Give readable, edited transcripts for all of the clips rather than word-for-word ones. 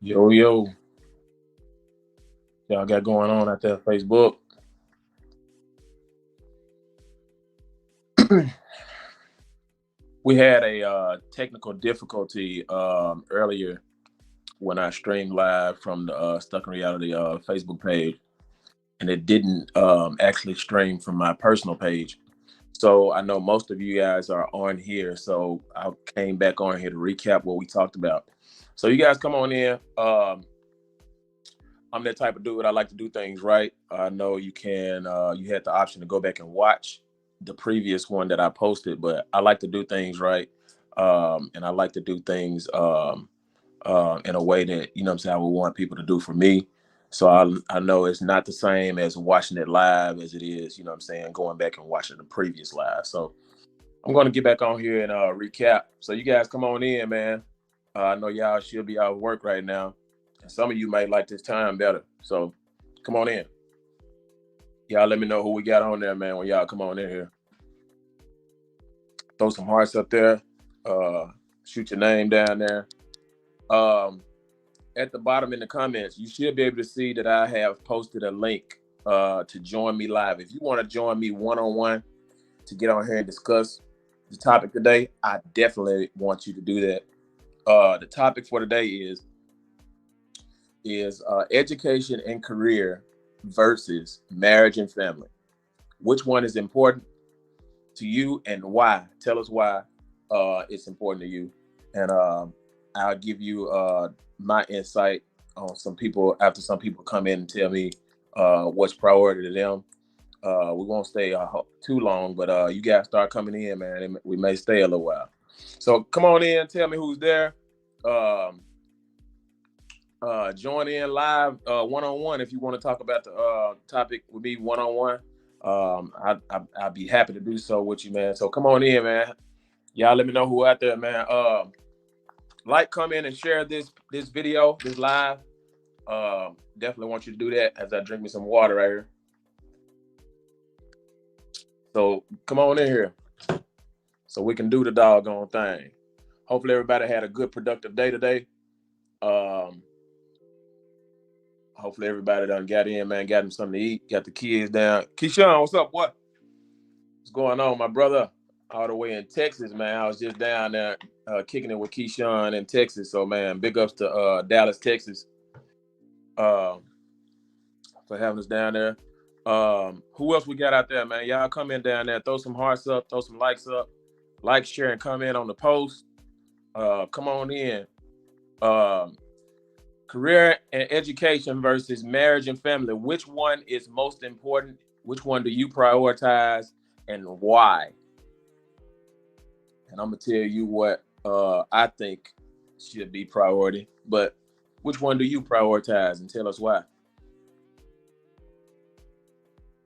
Yo, yo, y'all got going on out there, Facebook? We had a technical difficulty earlier when I streamed live from the Stuck in Reality Facebook page, and it didn't actually stream from my personal page. So I know most of you guys are on here, so I came back on here to recap what we talked about. So you guys come on in. I'm that type of dude. I like to do things right. I know you can. You had the option to go back and watch the previous one that I posted, but I like to do things right, and I like to do things in a way that what I'm saying I would want people to do for me. So I know it's not the same as watching it live as it is. What I'm saying, going back and watching the previous live. So I'm going to get back on here and recap. So you guys come on in, man. I know y'all should be out of work right now, and some of you might like this time better. So come on in. Y'all let me know who we got on there, man, when y'all come on in here. Throw some hearts up there. Uh, Shoot your name down there. Um, at the bottom in the comments, you should be able to see that I have posted a link to join me live. If you want to join me one-on-one to get on here and discuss the topic today, I definitely want you to do that. The topic for today is education and career versus marriage and family. Which one is important to you and why? Tell us why it's important to you, and I'll give you my insight on some people after some people come in and tell me what's priority to them. We won't stay too long, but you guys start coming in, man. And we may stay a little while. So come on in, tell me who's there. Um, Join in live one-on-one if you want to talk about the topic with me one-on-one. I'd be happy to do so with you, man. So come on in, man. Y'all let me know who out there, man. Like, comment, and share this video, this live. Definitely want you to do that as I drink me some water right here. So come on in here so we can do the doggone thing. Hopefully everybody had a good productive day today. Um, Hopefully everybody done got in, man, got them something to eat, got the kids down. Keyshawn, what's up? What's going on, my brother? All the way in Texas, man. I was just down there kicking it with Keyshawn in Texas. So, man, big ups to Dallas, Texas, um, for having us down there. Who else we got out there, man? Y'all come in down there, throw some hearts up, throw some likes up, like, share, and comment on the post. Come on in. Um, Career and education versus marriage and family. Which one is most important? Which one do you prioritize and why? And I'm gonna tell you what I think should be priority. But which one do you prioritize, and tell us why?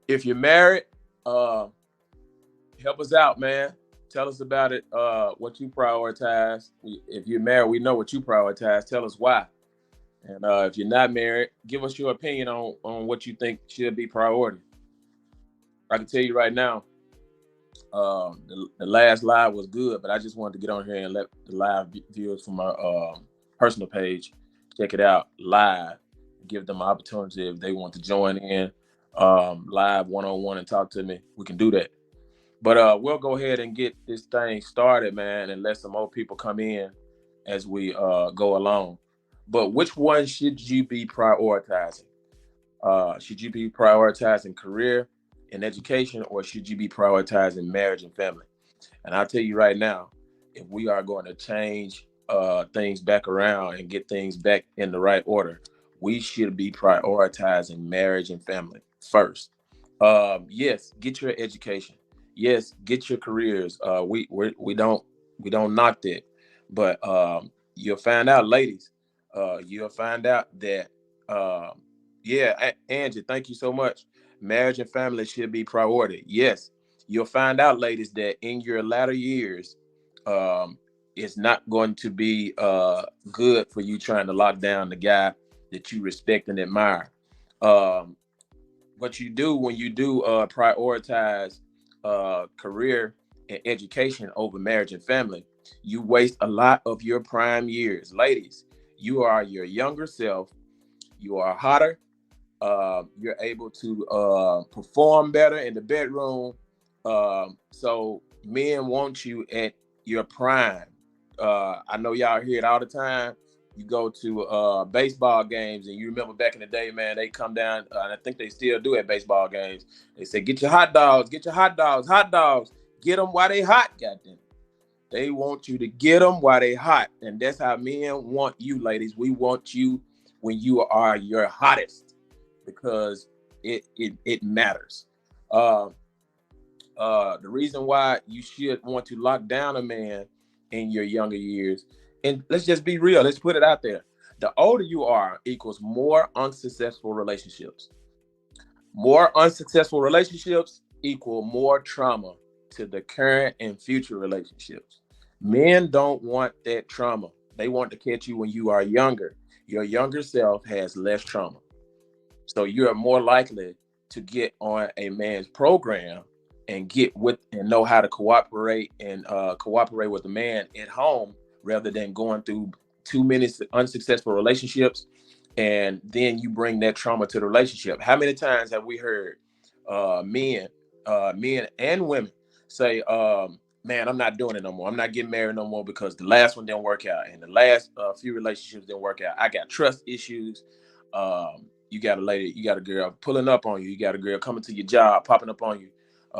If you're married, uh, help us out, man. Tell us about it. What you prioritize. If you're married, we know what you prioritize. Tell us why. And if you're not married, give us your opinion on what you think should be priority. I can tell you right now, the last live was good, but I just wanted to get on here and let the live viewers from my personal page check it out live, give them an opportunity if they want to join in live one-on-one and talk to me. We can do that. But we'll go ahead and get this thing started, man, and let some more people come in as we go along. But which one should you be prioritizing? Should you be prioritizing career and education, or should you be prioritizing marriage and family? And I'll tell you right now, if we are going to change things back around and get things back in the right order, we should be prioritizing marriage and family first. Yes, get your education. Yes, get your careers. We don't knock that, but you'll find out, ladies. You'll find out that yeah, Angie, thank you so much. Marriage and family should be priority. Yes, you'll find out, ladies, that in your latter years, um, it's not going to be good for you trying to lock down the guy that you respect and admire. Um, what you do when you do prioritize career and education over marriage and family, you waste a lot of your prime years. Ladies, you are your younger self. You are hotter. You're able to perform better in the bedroom. So men want you at your prime. I know y'all hear it all the time. You go to baseball games, and you remember back in the day, man, they come down, and I think they still do at baseball games. They say, "Get your hot dogs, get your hot dogs, hot dogs, get them while they hot." Goddamn, they want you to get them while they hot, and that's how men want you, ladies. We want you when you are your hottest, because it matters. Uh, the reason why you should want to lock down a man in your younger years, and let's just be real, let's put it out there. The older you are equals more unsuccessful relationships. More unsuccessful relationships equal more trauma to the current and future relationships. Men don't want that trauma. They want to catch you when you are younger. Your younger self has less trauma. So you're more likely to get on a man's program and get with and know how to cooperate and cooperate with the man at home, rather than going through too many unsuccessful relationships, and then you bring that trauma to the relationship. How many times have we heard men and women say, "Man, I'm not doing it no more. I'm not getting married no more because the last one didn't work out, and the last few relationships didn't work out. I got trust issues." You got a lady, you got a girl pulling up on you. You got a girl coming to your job, popping up on you,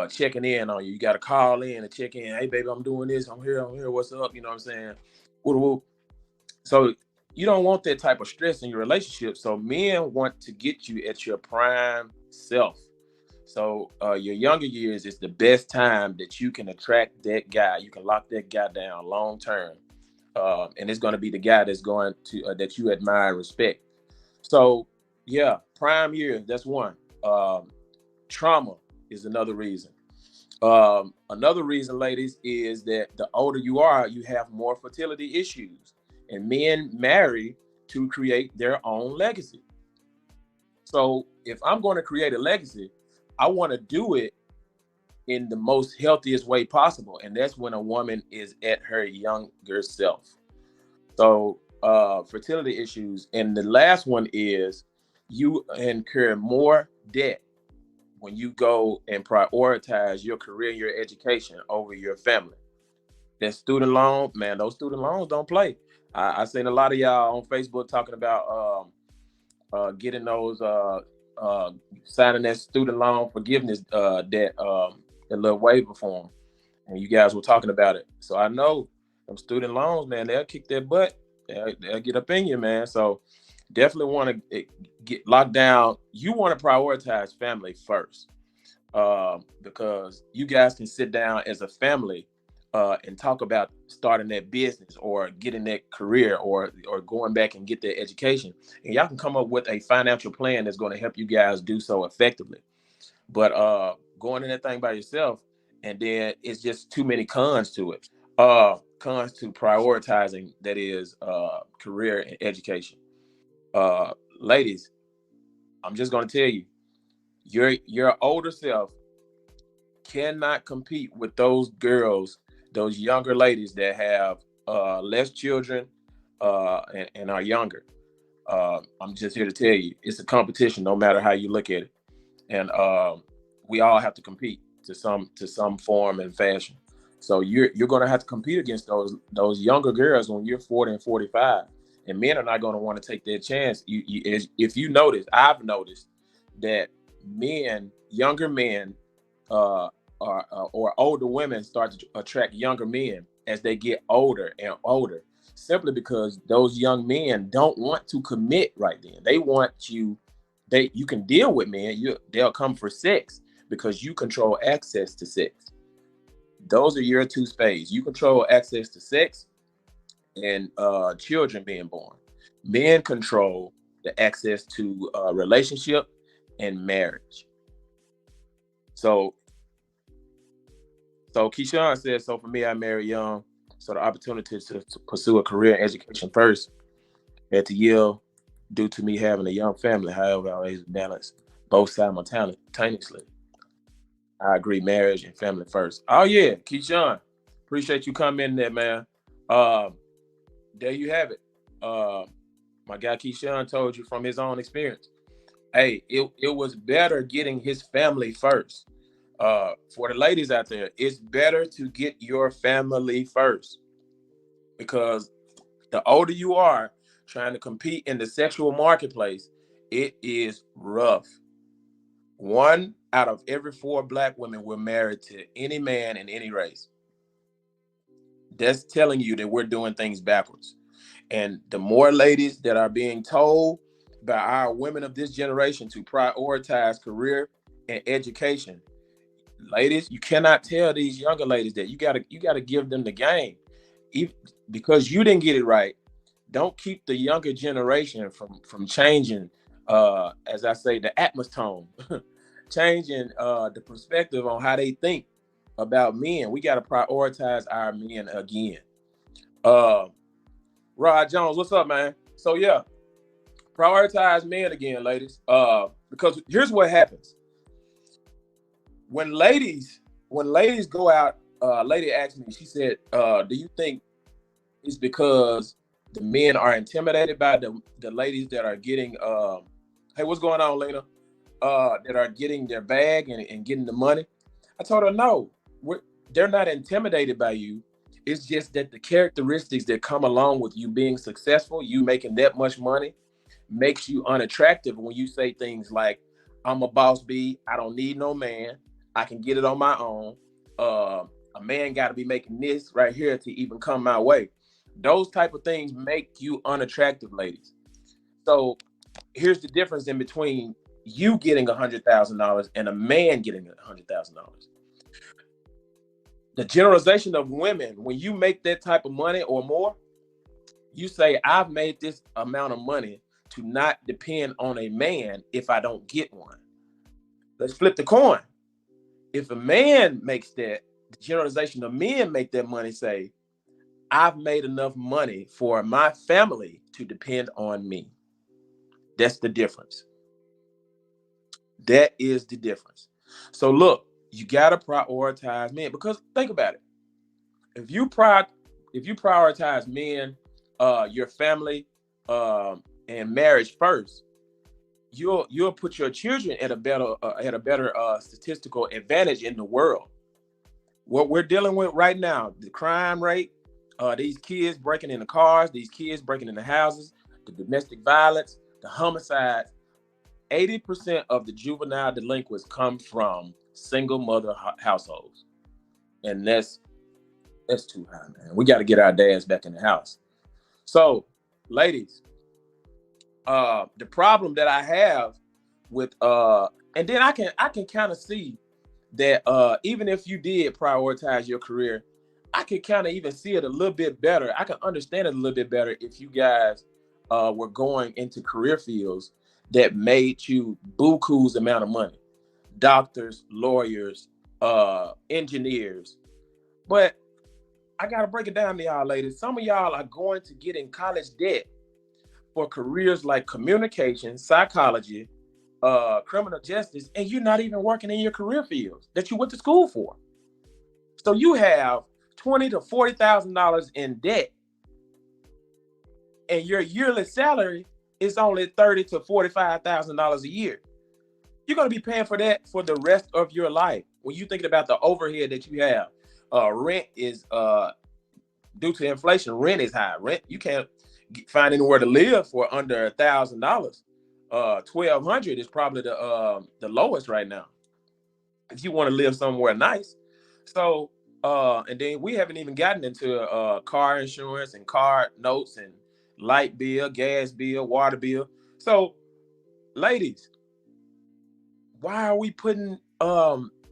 checking in on you. You got to call in and check in. "Hey, baby, I'm doing this. I'm here. I'm here. What's up?" You know what I'm saying? Woo, woo. So you don't want that type of stress in your relationship. So men want to get you at your prime self. So your younger years is the best time that you can attract that guy. You can lock that guy down long term, and it's going to be the guy that's going to that you admire and respect. So yeah, prime years. That's one. Trauma is another reason. Another reason, ladies, is that the older you are, you have more fertility issues, and men marry to create their own legacy. So if I'm going to create a legacy, I want to do it in the most healthiest way possible, and that's when a woman is at her younger self. So fertility issues, and the last one is you incur more debt when you go and prioritize your career and your education over your family. That student loan, man, those student loans don't play. I seen a lot of y'all on Facebook talking about getting those uh, signing that student loan forgiveness debt, a little waiver form, and you guys were talking about it. So I know them student loans, man, they'll kick their butt. They'll get up in you, man. So definitely want to get locked down. You want to prioritize family first, because you guys can sit down as a family and talk about starting that business or getting that career, or going back and get that education, and y'all can come up with a financial plan that's going to help you guys do so effectively. But going in that thing by yourself, and then it's just too many cons to it. Cons to prioritizing, that is career and education. Ladies, I'm just going to tell you, your older self cannot compete with those girls, those younger ladies that have less children and are younger. I'm just here to tell you, it's a competition, no matter how you look at it, and we all have to compete to some form and fashion. So you're going to have to compete against those younger girls when you're 40 and 45, and men are not going to want to take that chance. If you notice, I've noticed that younger men, uh, or older women start to attract younger men as they get older and older, simply because those young men don't want to commit right then. They want you. You can deal with men. They'll come for sex because you control access to sex. Those are your two spades. You control access to sex and children being born. Men control the access to relationship and marriage. So Keyshawn says, so for me, I married young. So the opportunity to pursue a career in education first had to yield due to me having a young family. However, I always balance both simultaneously. I agree, marriage and family first. Oh yeah, Keyshawn, appreciate you coming in there, man. Um, there you have it. My guy Keyshawn told you from his own experience. Hey, it was better getting his family first. For the ladies out there, it's better to get your family first, because the older you are trying to compete in the sexual marketplace, it is rough. One out of every four black women were married to any man in any race. That's telling you that we're doing things backwards. And the more ladies that are being told by our women of this generation to prioritize career and education, ladies, you cannot tell these younger ladies that you gotta give them the game. If, because you didn't get it right, don't keep the younger generation from changing, as I say, the atmosphere, changing the perspective on how they think about men. We got to prioritize our men again. Uh, Rod Jones, what's up, man? So yeah, prioritize men again, ladies. Because here's what happens when ladies go out. Lady asked me, she said, "Do you think it's because the men are intimidated by the ladies that are getting hey, what's going on, Lena? That are getting their bag and getting the money?" I told her, no, they're not intimidated by you. It's just that the characteristics that come along with you being successful, you making that much money, makes you unattractive when you say things like, "I'm a boss B. I don't need no man. I can get it on my own. Uh, a man got to be making this right here to even come my way." Those type of things make you unattractive, ladies. So here's the difference in between you getting $100,000 and a man getting $100,000. The generalization of women, when you make that type of money or more, you say, "I've made this amount of money to not depend on a man if I don't get one." Let's flip the coin. If a man makes that, the generalization of men make that money say, "I've made enough money for my family to depend on me." That's the difference. That is the difference. So look, you gotta prioritize men, because think about it. If you prioritize men, your family, and marriage first, you'll put your children at a better statistical advantage in the world. What we're dealing with right now, the crime rate, these kids breaking into cars, these kids breaking into houses, the domestic violence, the homicides. 80% of the juvenile delinquents come from single mother households, and that's too high, man. We got to get our dads back in the house. So, ladies, the problem that I have with and then I can kind of see that even if you did prioritize your career, I could kind of even see it a little bit better. I can understand it a little bit better if you guys were going into career fields that made you buku's amount of money. Doctors, lawyers, engineers. But I gotta break it down to y'all, ladies. Some of y'all are going to get in college debt for careers like communication, psychology, criminal justice, and you're not even working in your career fields that you went to school for. So you have $20,000 to $40,000 in debt, and your yearly salary is only $30,000 to $45,000 a year. You're going to be paying for that for the rest of your life. When you thinking about the overhead that you have, rent is due to inflation. Rent is high. Rent, you can't find anywhere to live for under $1,000. 1,200 is probably the lowest right now if you want to live somewhere nice. So and then we haven't even gotten into car insurance and car notes and light bill, gas bill, water bill. So, ladies, why are we putting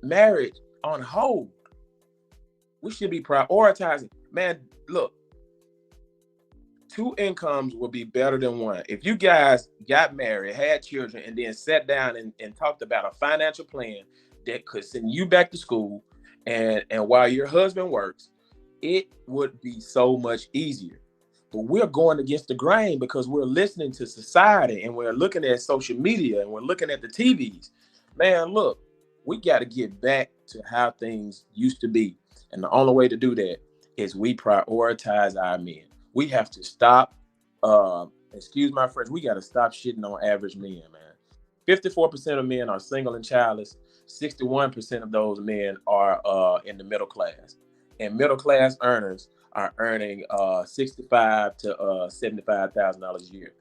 marriage on hold? We should be prioritizing. Man, look, two incomes will be better than one. If you guys got married, had children, and then sat down and talked about a financial plan that could send you back to school, and while your husband works, it would be so much easier. But we're going against the grain because we're listening to society, and we're looking at social media, and we're looking at the TVs. Man, look, we got to get back to how things used to be. And the only way to do that is we prioritize our men. We have to stop Excuse my French. We got to stop shitting on average men, man. 54% of men are single and childless. 61% of those men are in the middle class, and middle class earners are earning 65 to $75,000 a year.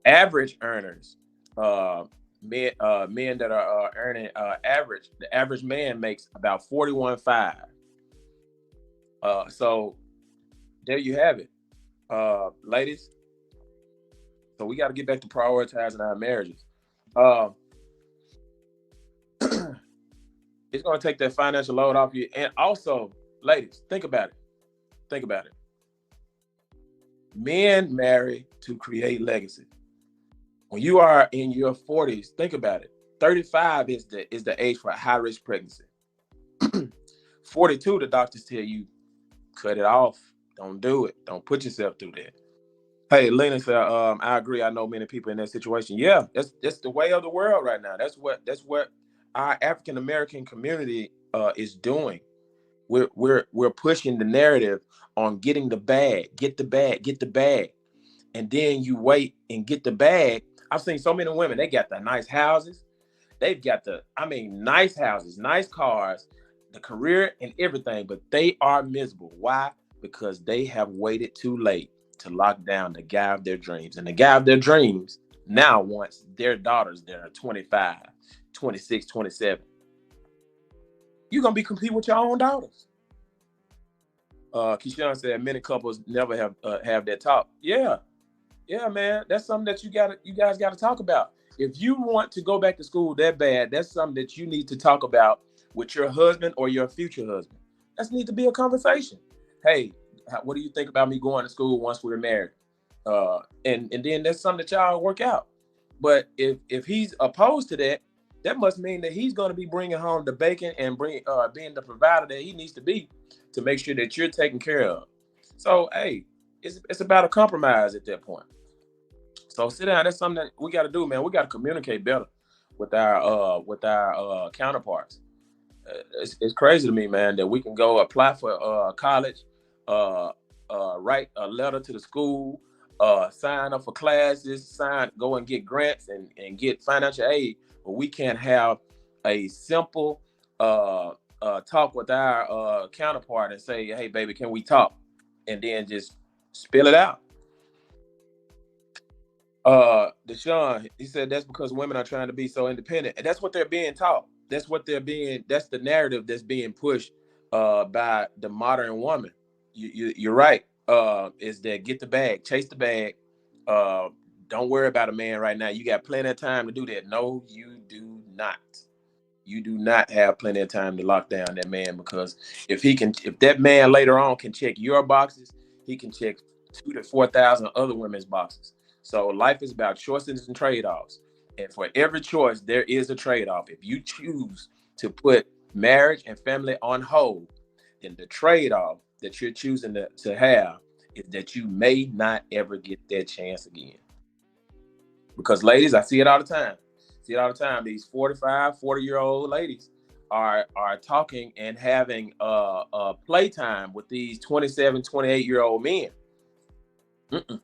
Average earners, uh, men that are earning average. The average man makes about 41.5. So there you have it, ladies. So we got to get back to prioritizing our marriages. Uh, it's going to take that financial load off you. And also, ladies, think about it. Think about it. Men marry to create legacy. When you are in your 40s, think about it. 35 is the age for high risk pregnancy. 42, the doctors tell you cut it off. Don't do it. Don't put yourself through that. Hey, Lena said, I agree. I know many people in that situation. Yeah, that's the way of the world right now. That's what our African American community is doing. We're pushing the narrative on getting the bag, get the bag, get the bag, and then you wait and get the bag. I've seen so many women. They got the nice houses. They've got nice houses, nice cars, the career and everything, but they are miserable. Why? Because they have waited too late to lock down the guy of their dreams. And the guy of their dreams now wants their daughters that are 25, 26, 27. You're going to be competing with your own daughters. Keyshawn said many couples never have that talk. Yeah, man. That's something that you guys got to talk about. If you want to go back to school that bad, that's something that you need to talk about with your husband or your future husband. That needs to be a conversation. Hey, what do you think about me going to school once we're married? And then that's something that y'all work out. But if he's opposed to that, that must mean that he's going to be bringing home the bacon and being the provider that he needs to be to make sure that you're taken care of. So hey, it's about a compromise at that point. So sit down. That's something that we got to do, man. We got to communicate better with our counterparts. It's crazy to me, man, that we can go apply for college, uh, write a letter to the school, sign up for classes, go and get grants and get financial aid, but we can't have a simple talk with our counterpart and say, "Hey, baby, can we talk?" and then just spill it out. Deshaun, he said that's because women are trying to be so independent, and that's what they're being taught. That's the narrative that's being pushed by the modern woman. You're right. Is that get the bag, chase the bag. Uh, don't worry about a man right now. You got plenty of time to do that. No, you do not. You do not have plenty of time to lock down that man, because if that man later on can check your boxes, he can check 2 to 4 thousand other women's boxes. So life is about choices and trade-offs. And for every choice, there is a trade-off. If you choose to put marriage and family on hold, then the trade-off that you're choosing to have is that you may not ever get that chance again. Because ladies, I see it all the time. See it all the time. These 45, 40-year-old ladies are talking and having playtime with these 27, 28-year-old men. Mm-mm.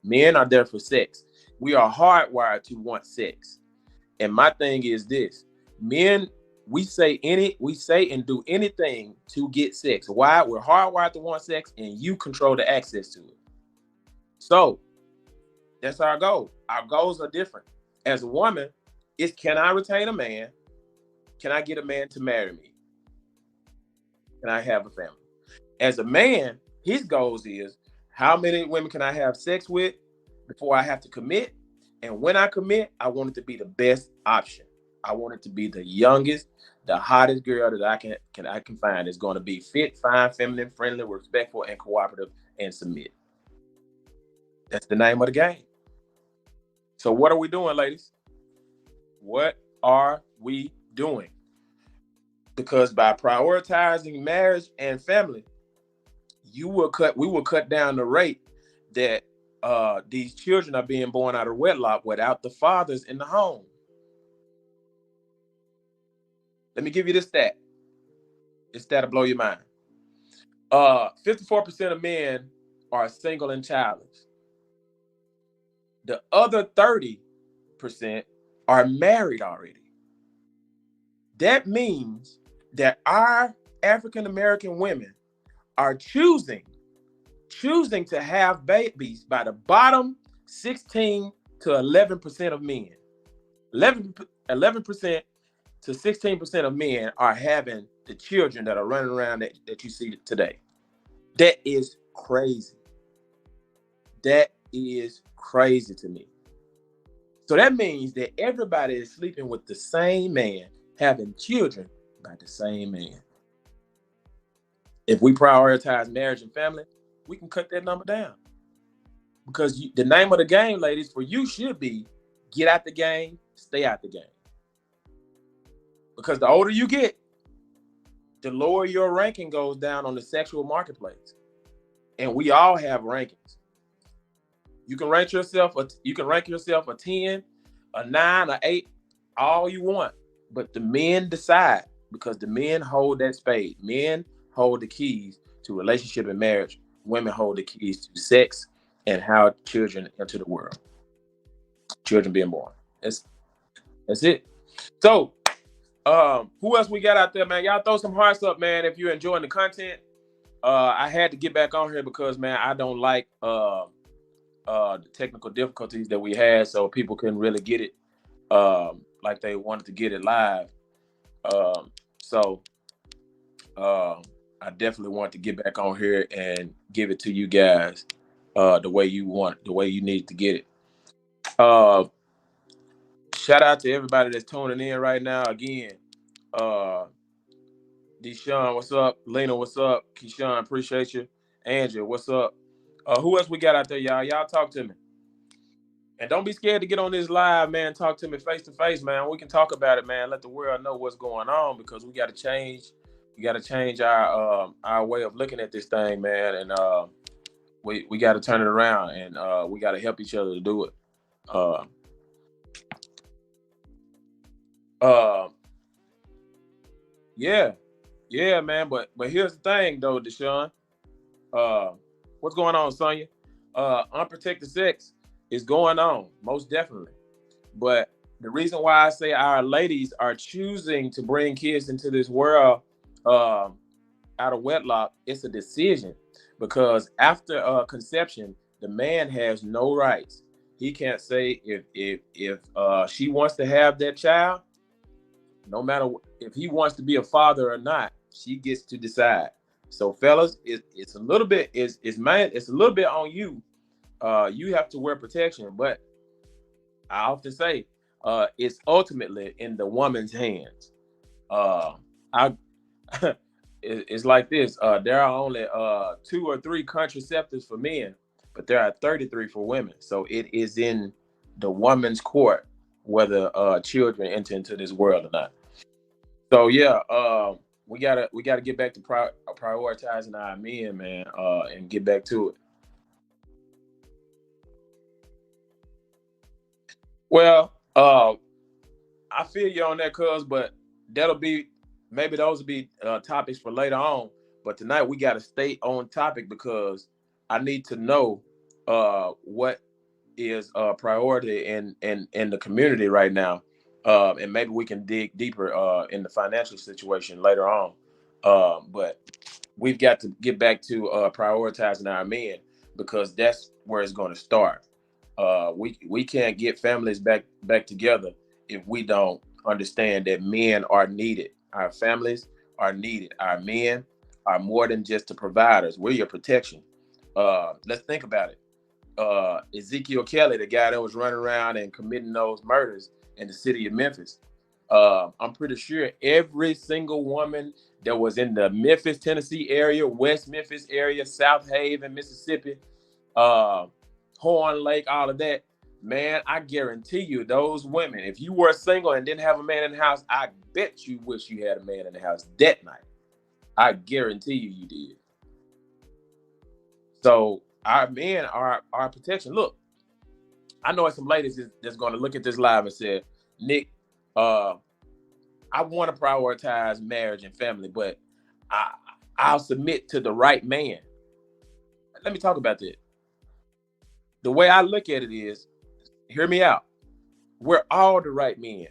Men are there for sex. We are hardwired to want sex. And my thing is this: men, we say and do anything to get sex. Why? We're hardwired to want sex, and you control the access to it. So that's our goal. Our goals are different. As a woman, it's can I retain a man? Can I get a man to marry me? Can I have a family? As a man, his goals is how many women can I have sex with before I have to commit? And when I commit, I want it to be the best option. I want it to be the youngest, the hottest girl that I can find. Is going to be fit, fine, feminine, friendly, respectful, and cooperative, and submit. That's the name of the game. So what are we doing, ladies? What are we doing? Because by prioritizing marriage and family, we will cut down the rate that these children are being born out of wedlock without the fathers in the home. Let me give you this stat. This stat will blow your mind. 54% of men are single and childless. The other 30% are married already. That means that our African American women are choosing to have babies by the bottom 16 to 11% of men. 11% to 16% of men are having the children that are running around that you see today. That is crazy. That is crazy to me. So that means that everybody is sleeping with the same man, having children by the same man. If we prioritize marriage and family, we can cut that number down. Because the name of the game, ladies, for you should be get out the game, stay out the game. Because the older you get, the lower your ranking goes down on the sexual marketplace. And we all have rankings. You can rank yourself a 10, a 9, a 8, all you want. But the men decide, because the men hold that spade. Men hold the keys to relationship and marriage. Women hold the keys to sex and how children enter the world. Children being born. That's it. So, who else we got out there, man? Y'all throw some hearts up, man, if you're enjoying the content. I had to get back on here because, man, I don't like the technical difficulties that we had, so people couldn't really get it like they wanted to get it live. So I definitely want to get back on here and give it to you guys the way you need to get it. Shout out to everybody that's tuning in right now. Again, Deshaun, what's up? Lena, what's up? Keyshawn, appreciate you. Andrew, what's up? Who else we got out there, y'all? Y'all talk to me. And don't be scared to get on this live, man. Talk to me face to face, man. We can talk about it, man. Let the world know what's going on, because we got to change. We got to change our way of looking at this thing, man. And we got to turn it around, and we got to help each other to do it. Yeah, man. But here's the thing, though, Deshaun. What's going on, Sonya? Unprotected sex is going on, most definitely. But the reason why I say our ladies are choosing to bring kids into this world out of wedlock, it's a decision. Because after conception, the man has no rights. He can't say if she wants to have that child, no matter if he wants to be a father or not, she gets to decide. So, fellas, it's a little bit it's a little bit on you. You have to wear protection, but I often say it's ultimately in the woman's hands. It's like this. There are only 2 or 3 contraceptives for men, but there are 33 for women. So it is in the woman's court whether children enter into this world or not. So yeah, we gotta get back to prioritizing our men, man, and get back to it. Well, I feel you on that, cuz, but maybe those will be topics for later on. But tonight we got to stay on topic, because I need to know what is priority in the community right now, and maybe we can dig deeper in the financial situation later on. But we've got to get back to prioritizing our men, because that's where it's going to start. We can't get families back together if we don't understand that men are needed. Our families are needed. Our men are more than just the providers. We're your protection. Let's think about it. Ezekiel Kelly, the guy that was running around and committing those murders in the city of Memphis. I'm pretty sure every single woman that was in the Memphis, Tennessee area, West Memphis area, South Haven, Mississippi, Horn Lake, all of that, man, I guarantee you those women, if you were single and didn't have a man in the house, I bet you wish you had a man in the house that night. I guarantee you did. So our men are our protection. Look, I know some ladies that's going to look at this live and say, Nick, I want to prioritize marriage and family, but I'll submit to the right man. Let me talk about that. The way I look at it is, Hear me out. We're all the right men.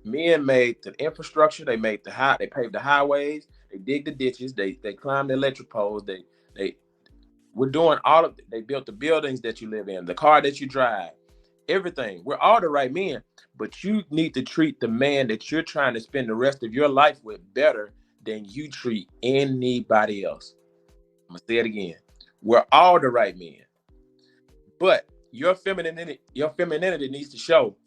Men made the infrastructure. They made they paved the highways. They dig the ditches. They climbed the electric poles. They we're doing all of it. They built the buildings that you live in, the car that you drive, everything. We're all the right men, but you need to treat the man that you're trying to spend the rest of your life with better than you treat anybody else. I'm gonna say it again. We're all the right men, but your femininity needs to show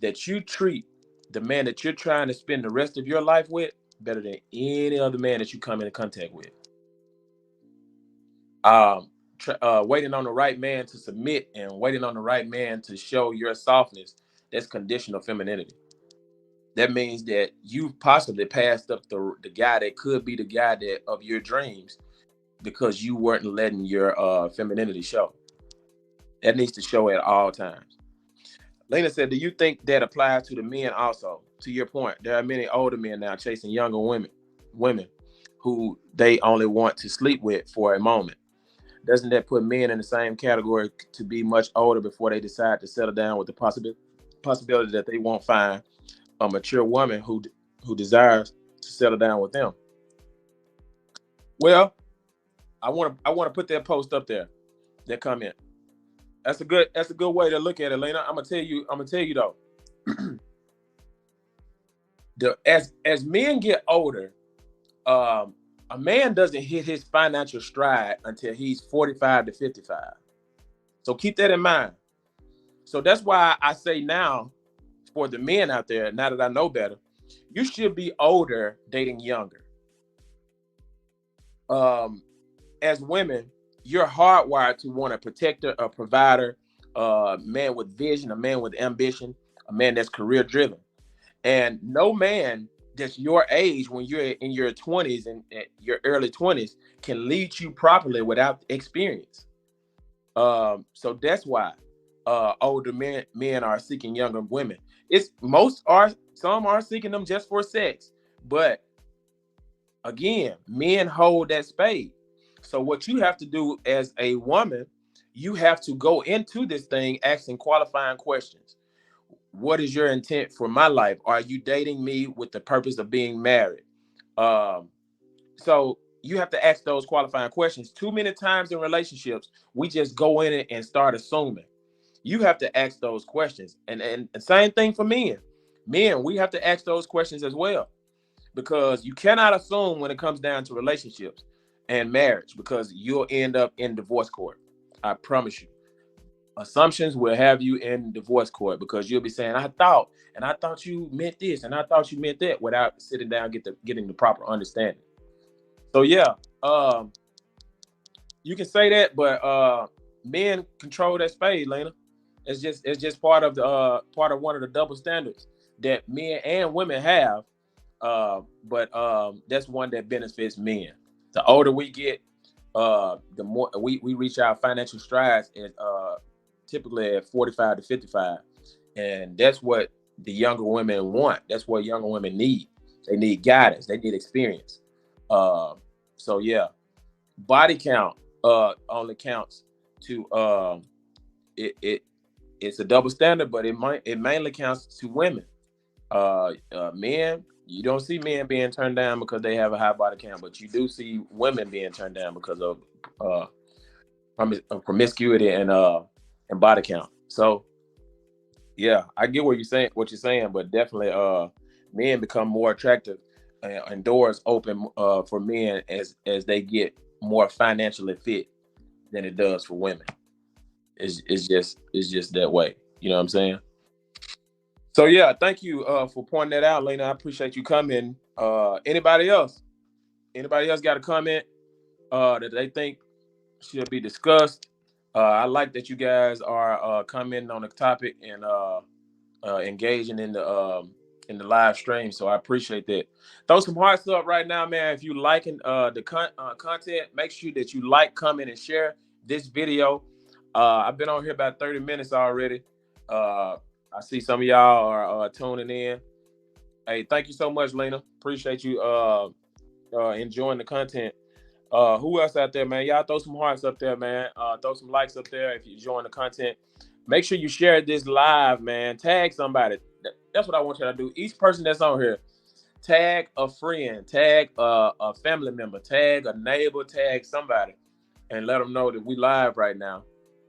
that you treat the man that you're trying to spend the rest of your life with better than any other man that you come into contact with. Waiting on the right man to submit and waiting on the right man to show your softness, that's conditional femininity. That means that you've possibly passed up the guy that could be the guy that of your dreams because you weren't letting your femininity show. That needs to show at all times. Lena said, do you think that applies to the men also? To your point, there are many older men now chasing younger women who they only want to sleep with for a moment. Doesn't that put men in the same category to be much older before they decide to settle down with the possibility that they won't find a mature woman who desires to settle down with them? Well, I want to put that post up there, that comment. That's a good way to look at it, Lena. I'm gonna tell you though. As men get older, a man doesn't hit his financial stride until he's 45 to 55. So keep that in mind. So that's why I say now, for the men out there, now that I know better, you should be older dating younger. As women, you're hardwired to want a protector, a provider, a man with vision, a man with ambition, a man that's career driven. And no man that's your age when you're in your 20s and your early 20s can lead you properly without experience. So that's why older men are seeking younger women. Some are seeking them just for sex, but again, men hold that spade. So what you have to do as a woman, you have to go into this thing asking qualifying questions. What is your intent for my life? Are you dating me with the purpose of being married? Um, so you have to ask those qualifying questions. Too many times in relationships, we just go in it and start assuming. You have to ask those questions. And same thing for men. Men, we have to ask those questions as well, because you cannot assume when it comes down to relationships and marriage, because you'll end up in divorce court. I promise you. Assumptions will have you in divorce court because you'll be saying, I thought you meant this, and I thought you meant that, without sitting down, getting the proper understanding. So yeah, you can say that, but men control that spade, Lena. It's just part of one of the double standards that men and women have. But that's one that benefits men. The older we get, the more we reach our financial strides at typically at 45 to 55. And that's what the younger women want. That's what younger women need. They need guidance. They need experience. Uh, so yeah, body count only counts to it it's a double standard, but it mainly counts to women. Men, you don't see men being turned down because they have a high body count, but you do see women being turned down because of promiscuity and body count. So yeah, I get what you're saying, but definitely men become more attractive, and doors open for men as they get more financially fit than it does for women. It's just that way. You know what I'm saying? So yeah, thank you for pointing that out, Lena. I appreciate you coming. Anybody else? Anybody else got a comment that they think should be discussed? I like that you guys are commenting on the topic and engaging in the live stream. So I appreciate that. Throw some hearts up right now, man. If you liking the content, make sure that you like, comment, and share this video. I've been on here about 30 minutes already. I see some of y'all are tuning in. Hey, thank you so much, Lena. Appreciate you enjoying the content. Who else out there, man? Y'all throw some hearts up there, man. Throw some likes up there if you're enjoying the content. Make sure you share this live, man. Tag somebody. That's what I want you to do. Each person that's on here, tag a friend, tag a family member, tag a neighbor, tag somebody, and let them know that we live right now,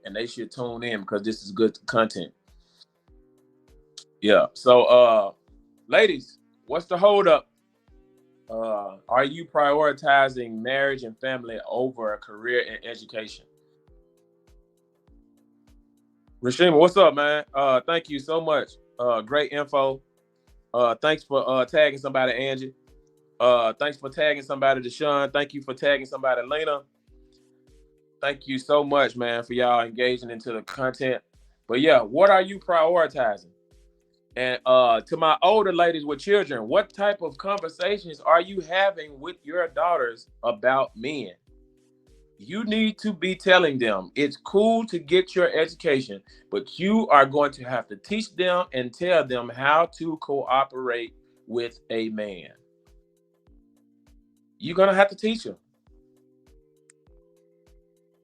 and they should tune in because this is good content. Yeah. So, ladies, what's the hold up? Are you prioritizing marriage and family over a career and education? Rashima, what's up, man? Thank you so much. Great info. Thanks for tagging somebody, Angie. Thanks for tagging somebody, Deshaun. Thank you for tagging somebody, Lena. Thank you so much, man, for y'all engaging into the content. But yeah, what are you prioritizing? And to my older ladies with children, what type of conversations are you having with your daughters about men? You need to be telling them it's cool to get your education, but you are going to have to teach them and tell them how to cooperate with a man. You're going to have to teach them.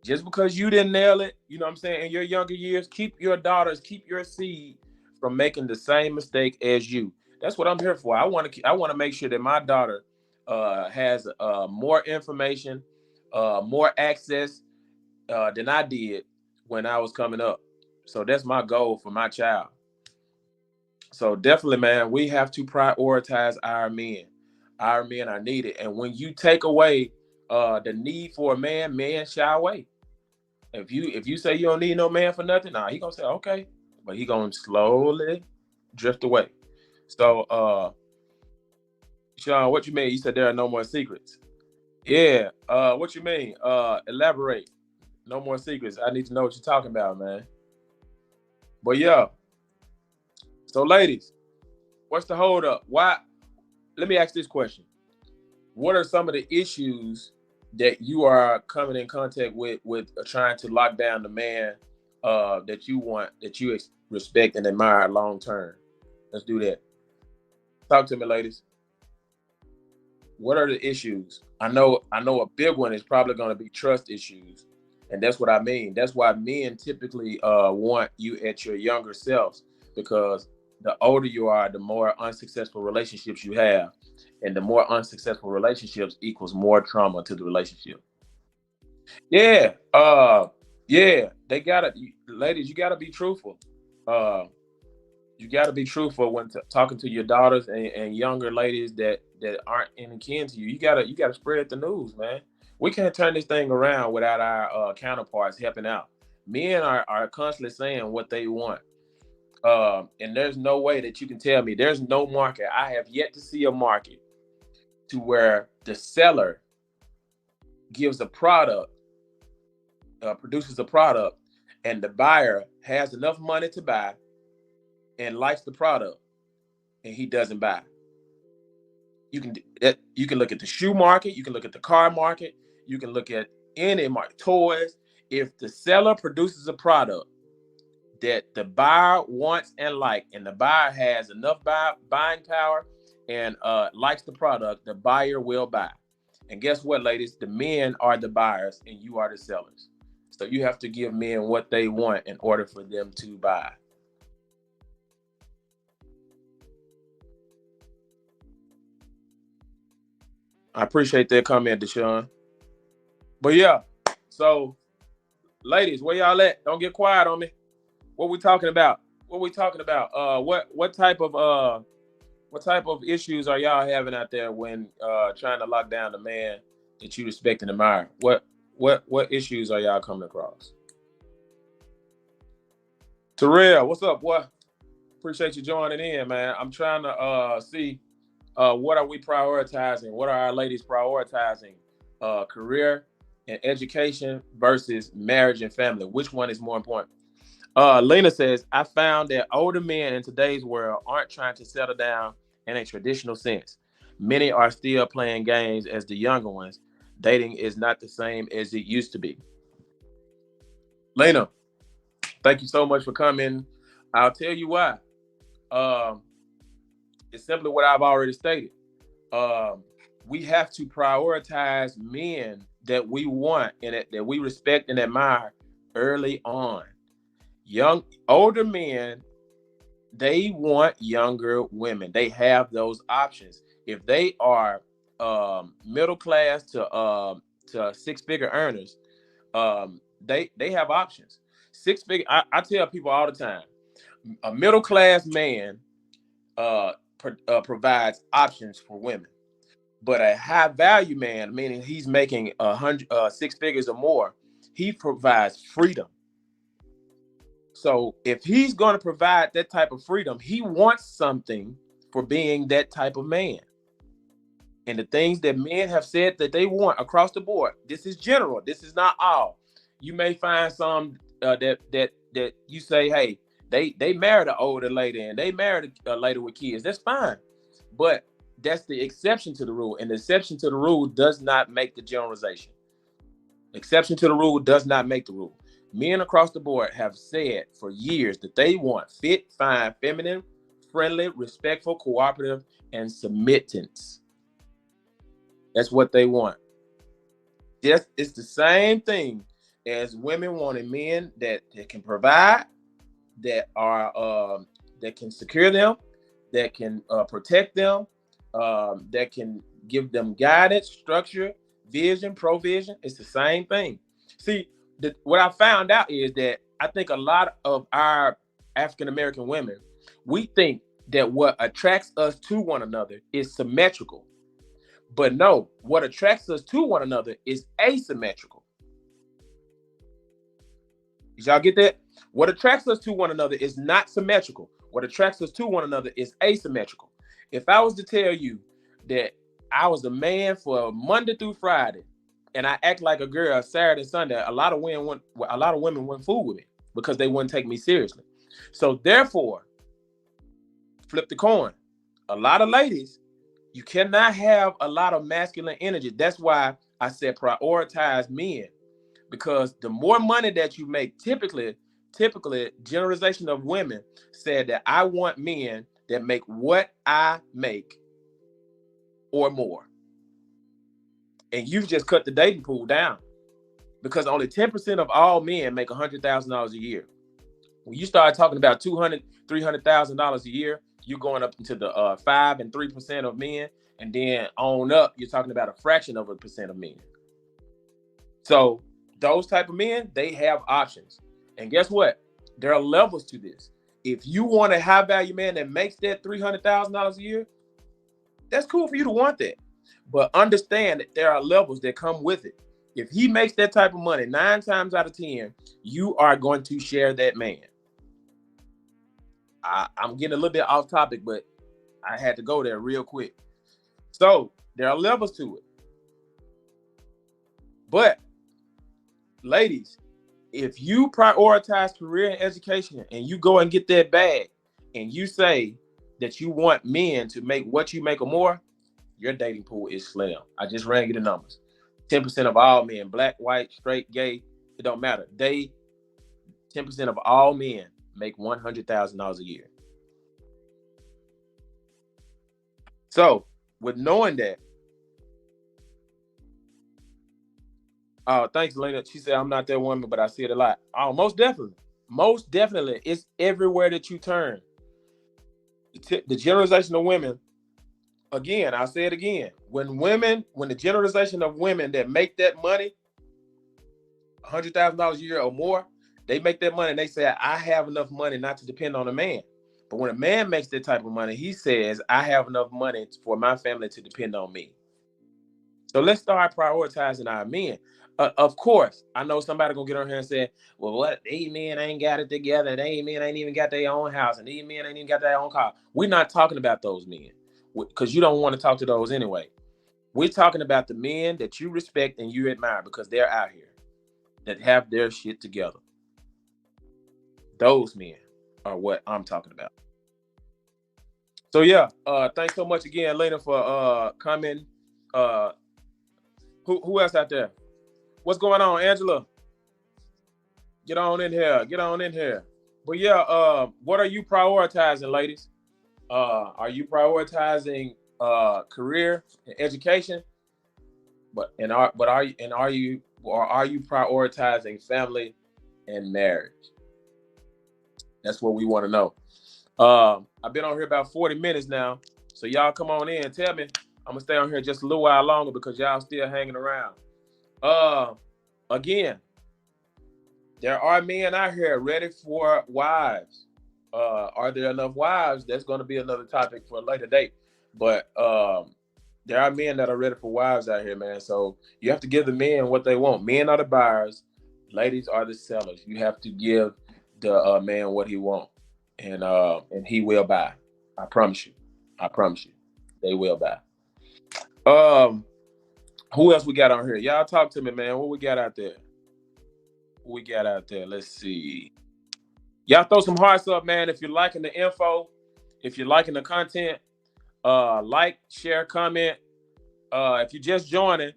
Just because you didn't nail it, you know what I'm saying, in your younger years, keep your daughters, keep your seed from making the same mistake as you. That's what I'm here for. I want to make sure that my daughter has more information, more access than I did when I was coming up. So that's my goal for my child. So definitely, man, we have to prioritize our men. Our men are needed. And when you take away the need for a man, men shy away. If you say you don't need no man for nothing, nah, he gonna say okay, but he gonna slowly drift away. So, Sean, what you mean? You said there are no more secrets. Yeah. What you mean? Elaborate. No more secrets. I need to know what you're talking about, man. But yeah. So, ladies, what's the hold up? Why? Let me ask this question. What are some of the issues that you are coming in contact with trying to lock down the man that you want, that you respect and admire long term? Let's do that. Talk to me, ladies. What are the issues? I know a big one is probably going to be trust issues, and that's what I mean. That's why men typically want you at your younger selves, because the older you are, the more unsuccessful relationships you have, and the more unsuccessful relationships equals more trauma to the relationship. Yeah, yeah, they gotta, ladies, you gotta be truthful. Uh, you got to be truthful when talking to your daughters and younger ladies that aren't in kin to you. You gotta spread the news, man. We can't turn this thing around without our counterparts helping out. Men are constantly saying what they want, and there's no way that you can tell me there's no market. I have yet to see a market to where the seller gives a product, produces a product, and the buyer has enough money to buy and likes the product, and he doesn't buy. You can look at the shoe market, you can look at the car market, you can look at any market, toys. If the seller produces a product that the buyer wants and like, and the buyer has enough buying power and likes the product, the buyer will buy. And guess what, ladies? The men are the buyers and you are the sellers. So you have to give men what they want in order for them to buy. I appreciate that comment, Deshaun. But yeah, so ladies, where y'all at? Don't get quiet on me. What we talking about? What we talking about? What type of issues are y'all having out there when trying to lock down the man that you respect and admire? What issues are y'all coming across? Terrell, what's up, boy? Appreciate you joining in, man. I'm trying to see what are we prioritizing? What are our ladies prioritizing? Career and education versus marriage and family. Which one is more important? Lena says, I found that older men in today's world aren't trying to settle down in a traditional sense. Many are still playing games as the younger ones. Dating is not the same as it used to be. Lena, thank you so much for coming. I'll tell you why. Um, it's simply what I've already stated. Um, we have to prioritize men that we want and that we respect and admire early on. Older men, they want younger women. They have those options. If they are middle class to six figure earners, they have options. Six figure. I tell people all the time, a middle class man provides options for women, but a high value man, meaning he's making six figures or more, he provides freedom. So if he's going to provide that type of freedom, he wants something for being that type of man. And the things that men have said that they want across the board, this is general. This is not all. You may find some that you say, hey, they married an older lady and they married a lady with kids. That's fine, but that's the exception to the rule, and the exception to the rule does not make the generalization. Exception to the rule does not make the rule. Men across the board have said for years that they want fit, fine, feminine, friendly, respectful, cooperative, and submittance. That's what they want. Just it's the same thing as women wanting men that can provide, that can secure them, that can protect them, that can give them guidance, structure, vision, provision. It's the same thing. See, what I found out is that I think a lot of our African American women, we think that what attracts us to one another is symmetrical. But no, what attracts us to one another is asymmetrical. Did y'all get that? What attracts us to one another is not symmetrical. What attracts us to one another is asymmetrical. If I was to tell you that I was a man for Monday through Friday, and I act like a girl Saturday and Sunday, a lot of women wouldn't fool with me because they wouldn't take me seriously. So therefore, flip the coin. A lot of ladies, you cannot have a lot of masculine energy. That's why I said prioritize men, because the more money that you make, typically generalization of women said that I want men that make what I make or more. And you've just cut the dating pool down, because only 10% of all men make $100,000 a year. When you start talking about $200,000, $300,000 a year, you're going up into the 5 and 3% of men, and then on up, you're talking about a fraction of a percent of men. So those type of men, they have options. And guess what? There are levels to this. If you want a high value man that makes that $300,000 a year, that's cool for you to want that. But understand that there are levels that come with it. If he makes that type of money, 9 times out of 10, you are going to share that man. I'm getting a little bit off topic, but I had to go there real quick. So there are levels to it. But ladies, if you prioritize career and education and you go and get that bag and you say that you want men to make what you make or more, your dating pool is slim. I just ran you the numbers. 10% of all men, black, white, straight, gay, it don't matter. 10% of all men make $100,000 a year. So with knowing that, thanks, Lena. She said, I'm not that woman, but I see it a lot. Oh, most definitely. Most definitely. It's everywhere that you turn. The generalization of women, again, I'll say it again. When the generalization of women that make that money, $100,000 a year or more, they make that money and they say, I have enough money not to depend on a man. But when a man makes that type of money, he says, I have enough money for my family to depend on me. So let's start prioritizing our men. Of course, I know somebody gonna get on here and say, well, what, these men ain't got it together. These men ain't even got their own house, and these men ain't even got their own car. We're not talking about those men, because you don't want to talk to those anyway. We're talking about the men that you respect and you admire because they're out here, that have their shit together. Those men are what I'm talking about. So yeah, thanks so much again, Lena, for coming. Who else out there? What's going on, Angela? Get on in here. Get on in here. But yeah, what are you prioritizing, ladies? Are you prioritizing career and education? Are you prioritizing family and marriage? That's what we want to know. I've been on here about 40 minutes now, so y'all come on in and tell me. I'm gonna stay on here just a little while longer because y'all still hanging around. Again, there are men out here ready for wives. Are there enough wives? That's going to be another topic for a later date. But there are men that are ready for wives out here, man. So you have to give the men what they want. Men are the buyers, ladies are the sellers. You have to give the man what he wants, and he will buy. I promise you. I promise you, they will buy. Um, who else we got on here? Y'all talk to me, man. What we got out there? What we got out there? Let's see. Y'all throw some hearts up, man. If you're liking the info, if you're liking the content, like, share, comment. If you're just joining,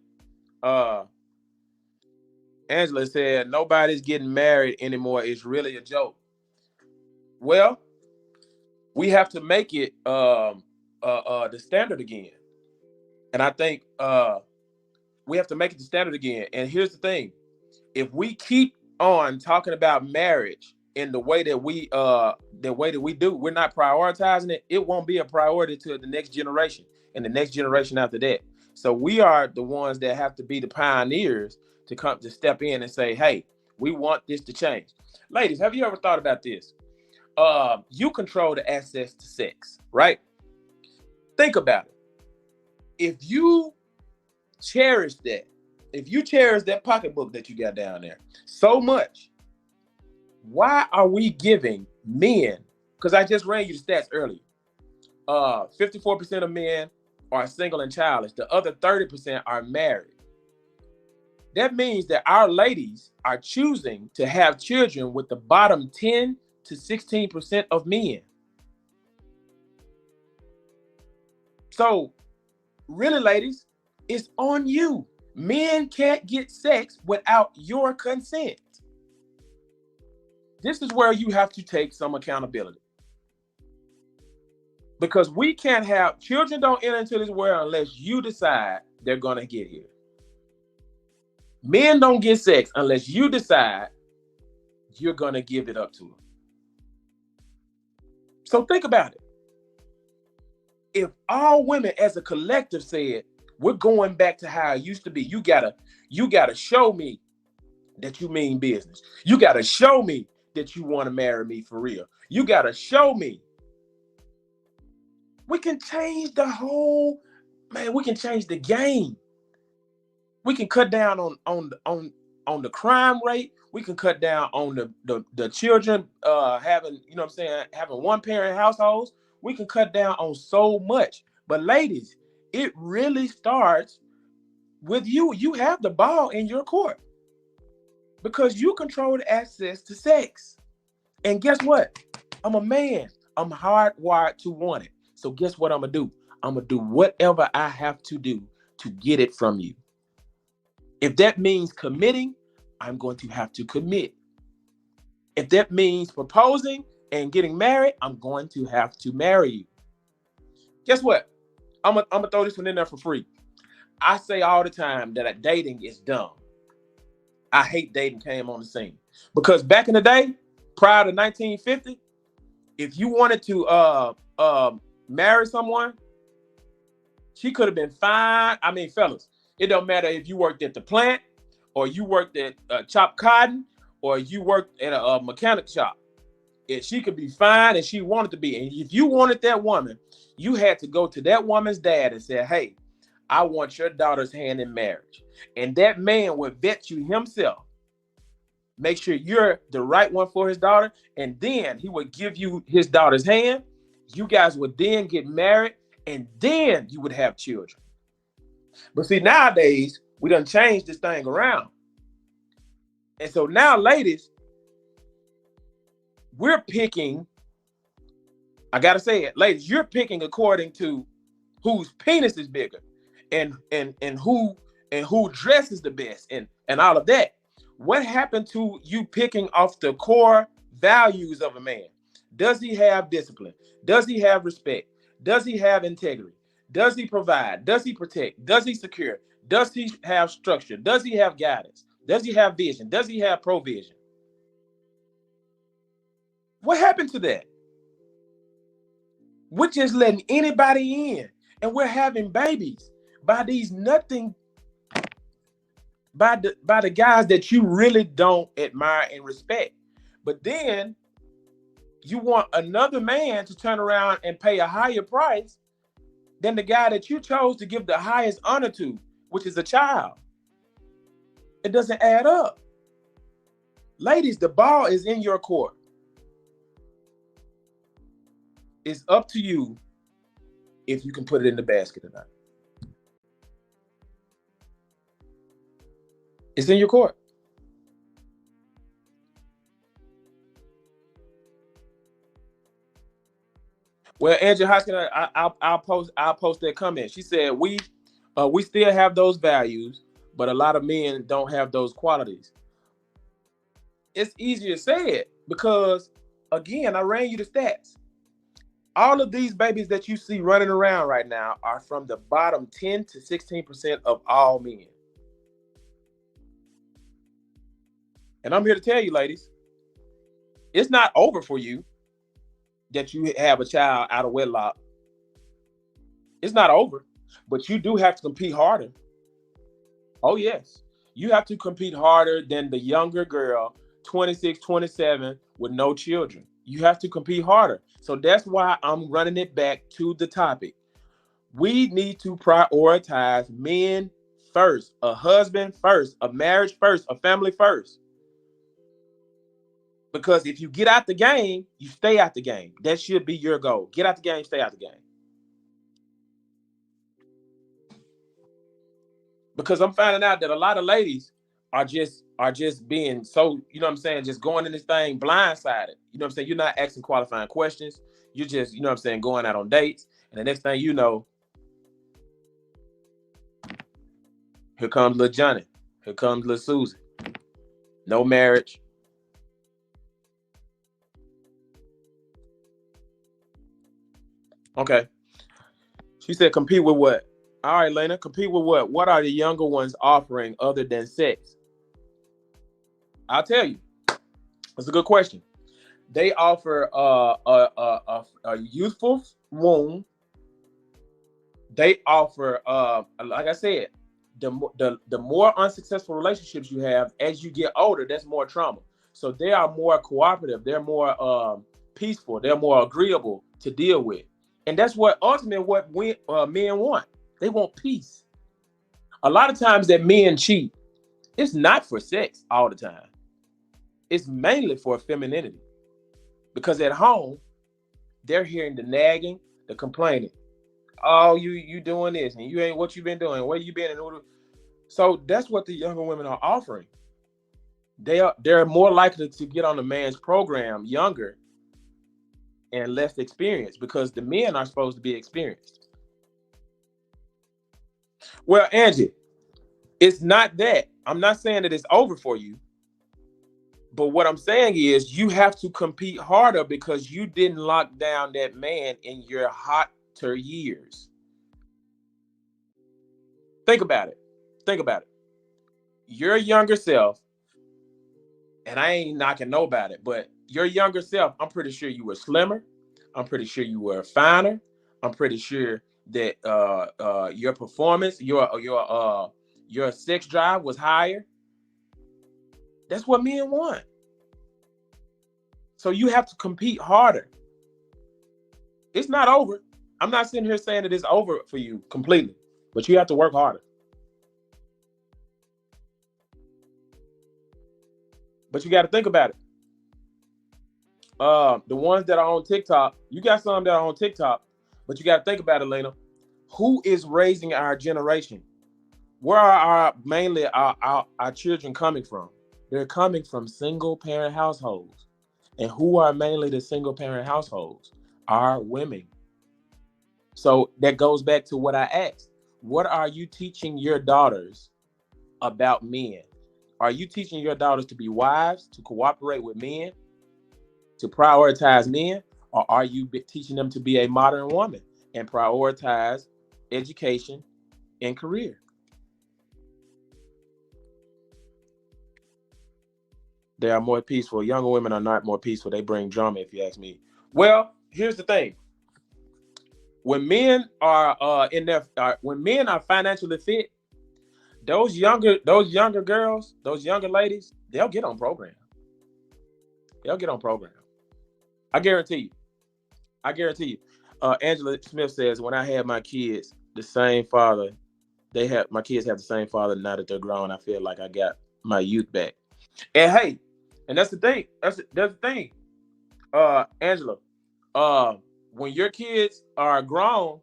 Angela said nobody's getting married anymore. It's really a joke. Well, we have to make it the standard again, and I think we have to make it the standard again. And here's the thing: if we keep on talking about marriage in the way that we do, we're not prioritizing it. It won't be a priority to the next generation and the next generation after that. So we are the ones that have to be the pioneers to come to step in and say, hey, we want this to change. Ladies, have you ever thought about this? You control the access to sex, right? Think about it. If you cherish that pocketbook that you got down there so much, why are we giving men, because I just ran you the stats earlier, 54% of men are single and childless. The other 30% are married. That means that our ladies are choosing to have children with the bottom 10 to 16% of men. So really, ladies, it's on you. Men can't get sex without your consent. This is where you have to take some accountability. Because we can't have children don't enter into this world unless you decide they're going to get here. Men don't get sex unless you decide you're going to give it up to them. So think about it. If all women as a collective said, we're going back to how it used to be, you gotta show me that you mean business. You gotta show me that you want to marry me for real. You gotta show me. We can change we can change the game. We can cut down on the crime rate. We can cut down on the children having, having one parent households. We can cut down on so much. But ladies, it really starts with you. You have the ball in your court because you control the access to sex. And guess what? I'm a man. I'm hardwired to want it. So guess what I'm going to do? I'm going to do whatever I have to do to get it from you. If that means committing, I'm going to have to commit. If that means proposing and getting married, I'm going to have to marry you. Guess what? I'm gonna throw this one in there for free. I say all the time that dating is dumb. I hate dating came on the scene. Because back in the day, prior to 1950, if you wanted to marry someone, she could have been fine. I mean, fellas, it don't matter if you worked at the plant or you worked at Chop Cotton or you worked at a mechanic shop. If she could be fine and she wanted to be. And if you wanted that woman, you had to go to that woman's dad and say, hey, I want your daughter's hand in marriage. And that man would vet you himself. Make sure you're the right one for his daughter. And then he would give you his daughter's hand. You guys would then get married. And then you would have children. But see, nowadays, we done changed this thing around. And so now, ladies, we're picking, I gotta say it, ladies, you're picking according to whose penis is bigger and who dresses the best and all of that. What happened to you picking off the core values of a man? Does he have discipline? Does he have respect? Does he have integrity? Does he provide? Does he protect? Does he secure? Does he have structure? Does he have guidance? Does he have vision? Does he have provision? What happened to that? We're just letting anybody in, and we're having babies by these nothing, by the guys that you really don't admire and respect. But then you want another man to turn around and pay a higher price than the guy that you chose to give the highest honor to, which is a child. It doesn't add up. Ladies, the ball is in your court. It's up to you if you can put it in the basket or not. It's in your court. Well, Angela Hoskins, I'll post that comment. She said we still have those values, but a lot of men don't have those qualities. It's easier said because, again, I ran you the stats. All of these babies that you see running around right now are from the bottom 10 to 16% of all men. And I'm here to tell you, ladies, it's not over for you that you have a child out of wedlock. It's not over, but you do have to compete harder. Oh, yes. You have to compete harder than the younger girl, 26, 27, with no children. You have to compete harder. So that's why I'm running it back to the topic. We need to prioritize men first, a husband first, a marriage first, a family first. Because if you get out the game, you stay out the game. That should be your goal. Get out the game, stay out the game. Because I'm finding out that a lot of ladies are just being so, you know what I'm saying, just going in this thing blindsided. You know what I'm saying? You're not asking qualifying questions. You're just, you know what I'm saying, going out on dates. And the next thing you know, here comes little Johnny. Here comes little Susie. No marriage. Okay. She said compete with what? All right, Lena, compete with what? What are the younger ones offering other than sex? I'll tell you. That's a good question. They offer a youthful womb. They offer, like I said, the more unsuccessful relationships you have as you get older, that's more trauma. So they are more cooperative. They're more peaceful. They're more agreeable to deal with, and that's what ultimately what men want. They want peace. A lot of times that men cheat, it's not for sex all the time. It's mainly for femininity because at home they're hearing the nagging, the complaining. Oh, you doing this and you ain't what you been doing. Where you been in order? So that's what the younger women are offering. They're more likely to get on the man's program younger and less experienced because the men are supposed to be experienced. Well, Angie, it's not that. I'm not saying that it's over for you. But what I'm saying is you have to compete harder because you didn't lock down that man in your hotter years. Think about it. Think about it. Your younger self, and I ain't knocking nobody, but your younger self, I'm pretty sure you were slimmer. I'm pretty sure you were finer. I'm pretty sure that your performance, your sex drive was higher. That's what men want. So you have to compete harder. It's not over. I'm not sitting here saying that it's over for you completely, but you have to work harder. But you got to think about it. The ones that are on TikTok, you got some that are on TikTok, but you got to think about it, Lena. Who is raising our generation? Where are mainly our children coming from? They're coming from single parent households. And who are mainly the single parent households? Are women. So that goes back to what I asked. What are you teaching your daughters about men? Are you teaching your daughters to be wives, to cooperate with men, to prioritize men, or are you teaching them to be a modern woman and prioritize education and career? They are more peaceful. Younger women are not more peaceful. They bring drama, if you ask me. Well, here's the thing. When men are when men are financially fit, those younger girls, those younger ladies, they'll get on program. They'll get on program. I guarantee you. I guarantee you. Angela Smith says, when I had my kids, the same father, my kids have the same father. Now that they're grown, I feel like I got my youth back. And hey, and that's the thing. That's the thing. Angela, uh, when your kids are grown,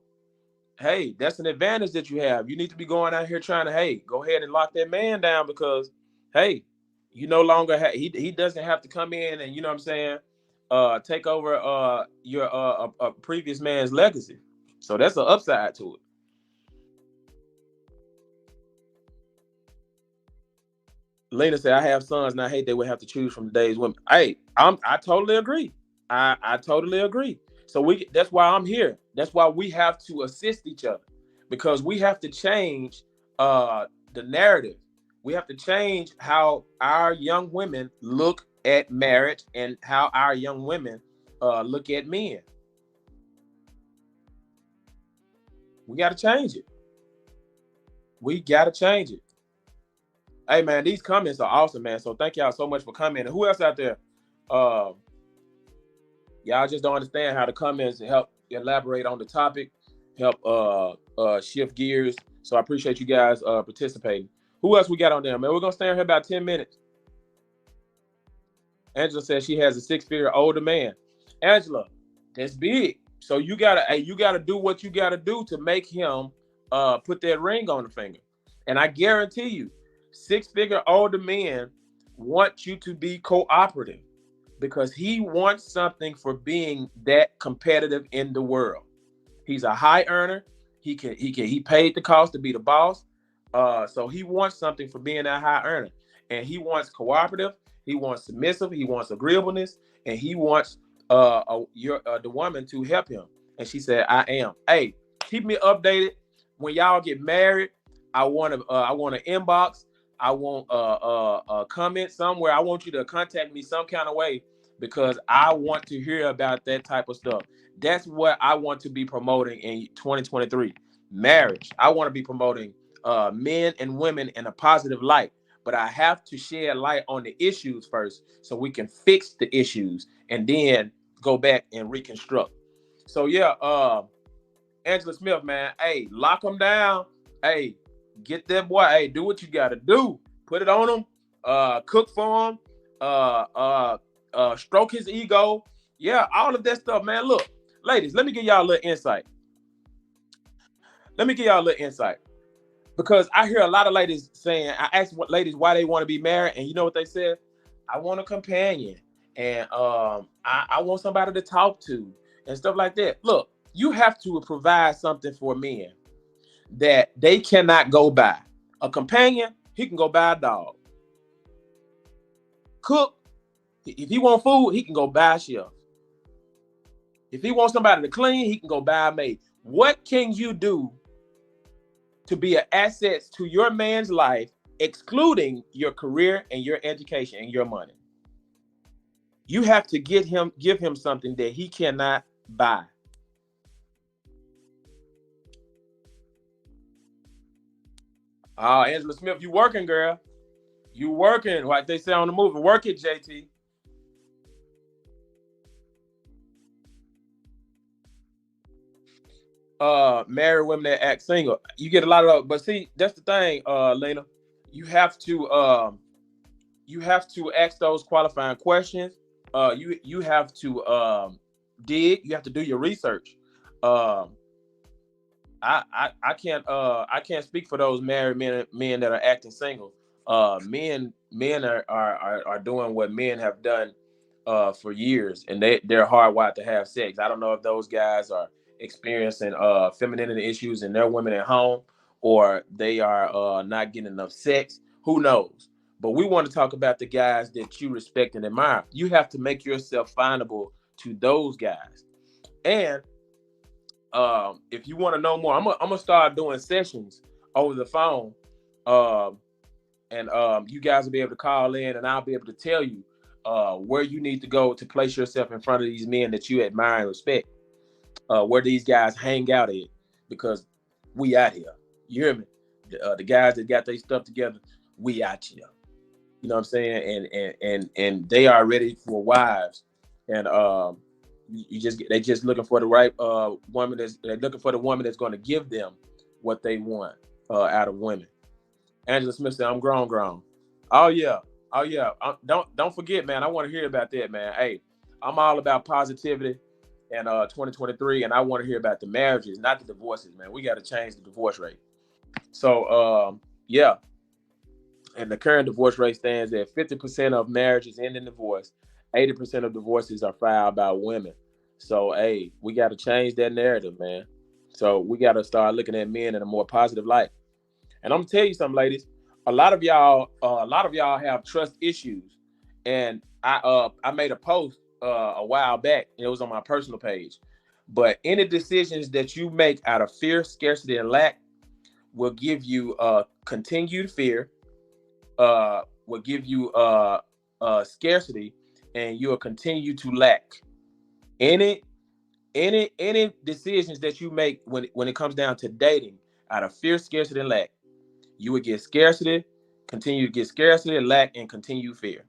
hey, that's an advantage that you have. You need to be going out here trying to, hey, go ahead and lock that man down because, hey, you no longer he doesn't have to come in and, you know what I'm saying, take over your a previous man's legacy. So that's an upside to it. Lena said, I have sons and I hate they would have to choose from today's women. Hey, I totally agree. I totally agree. So that's why I'm here. That's why we have to assist each other because we have to change the narrative. We have to change how our young women look at marriage and how our young women look at men. We got to change it. We got to change it. Hey man, these comments are awesome, man. So thank y'all so much for coming. And who else out there? Y'all just don't understand how the comments help elaborate on the topic, help shift gears. So I appreciate you guys participating. Who else we got on there, man? We're gonna stay on here about 10 minutes. Angela says she has a 6-figure older man. Angela, that's big. So you gotta do what you gotta do to make him put that ring on the finger. And I guarantee you, 6-figure older men want you to be cooperative because he wants something for being that competitive in the world. He's a high earner. He paid the cost to be the boss. So he wants something for being that high earner. And he wants cooperative, he wants submissive, he wants agreeableness, and he wants the woman to help him. And she said, I am. Hey, keep me updated when y'all get married. I want to inbox. I want a comment somewhere. I want you to contact me some kind of way because I want to hear about that type of stuff. That's what I want to be promoting in 2023. Marriage. I want to be promoting men and women in a positive light, but I have to shed light on the issues first so we can fix the issues and then go back and reconstruct. So yeah, Angela Smith, man, hey, lock them down. Hey, get that boy. Hey, do what you gotta do. Put it on him. Cook for him. Stroke his ego. Yeah, all of that stuff, man. Look, ladies, let me give y'all a little insight. Because I hear a lot of ladies saying, I asked what ladies why they want to be married, and you know what they said? I want a companion, and I want somebody to talk to, and stuff like that. Look, you have to provide something for men that they cannot go buy. A companion, he can go buy a dog. Cook, if he want food, he can go buy a chef. If he wants somebody to clean, he can go buy a maid. What can you do to be an asset to your man's life, excluding your career and your education and your money? You have to give him something that he cannot buy. Angela Smith, you working, girl. You working, like they say on the movie. Work it, JT. Married women that act single. You get a lot of, but see, that's the thing, Lena. You have to ask those qualifying questions. You have to dig. You have to do your research. Um, I can't speak for those married men that are acting single. Men are doing what men have done for years, and they're hardwired to have sex. I don't know if those guys are experiencing femininity issues in their women at home, or they are not getting enough sex. Who knows? But we want to talk about the guys that you respect and admire. You have to make yourself findable to those guys. And if you want to know more, I'm gonna start doing sessions over the phone, um, and you guys will be able to call in, and I'll be able to tell you where you need to go to place yourself in front of these men that you admire and respect, where these guys hang out at, because we out here. You hear me? The guys that got their stuff together, we out here. You know what I'm saying? And they are ready for wives, and they just looking for the right woman. They're looking for the woman that's going to give them what they want out of women. Angela Smith said, "I'm grown." Oh yeah, don't forget, man. I want to hear about that, man. Hey, I'm all about positivity and 2023, and I want to hear about the marriages, not the divorces, man. We got to change the divorce rate. So yeah, and the current divorce rate stands at 50% of marriages end in divorce. 80% of divorces are filed by women. So hey, we got to change that narrative, man. So we got to start looking at men in a more positive light. And I'm gonna tell you something, ladies. A lot of y'all have trust issues, and I made a post a while back. It was on my personal page. But any decisions that you make out of fear, scarcity, and lack will give you continued fear, will give you scarcity, and you'll continue to lack. Any decisions that you make when it comes down to dating out of fear, scarcity, and lack, you would get scarcity, continue to get scarcity, lack, and continue fear.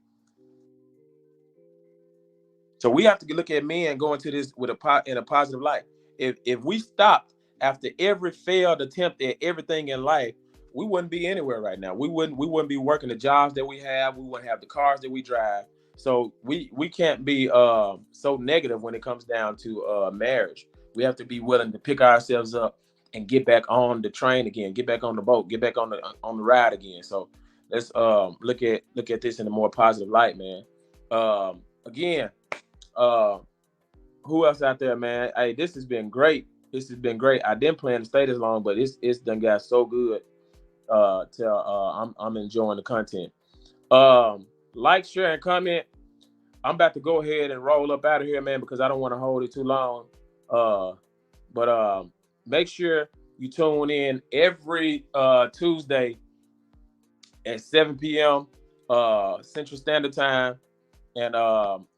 So we have to look at men going to this with in a positive light. If we stopped after every failed attempt at everything in life, we wouldn't be anywhere right now. We wouldn't be working the jobs that we have. We wouldn't have the cars that we drive. So we can't be so negative when it comes down to marriage. We have to be willing to pick ourselves up and get back on the train again, get back on the boat, get back on the ride again. So let's look at this in a more positive light, man. Again, who else out there, man? Hey, this has been great. This has been great. I didn't plan to stay this long, but it's done got so good. I'm enjoying the content. Like, share, and comment. I'm about to go ahead and roll up out of here, man, because I don't want to hold it too long. But make sure you tune in every Tuesday at 7 p.m. Central Standard Time, and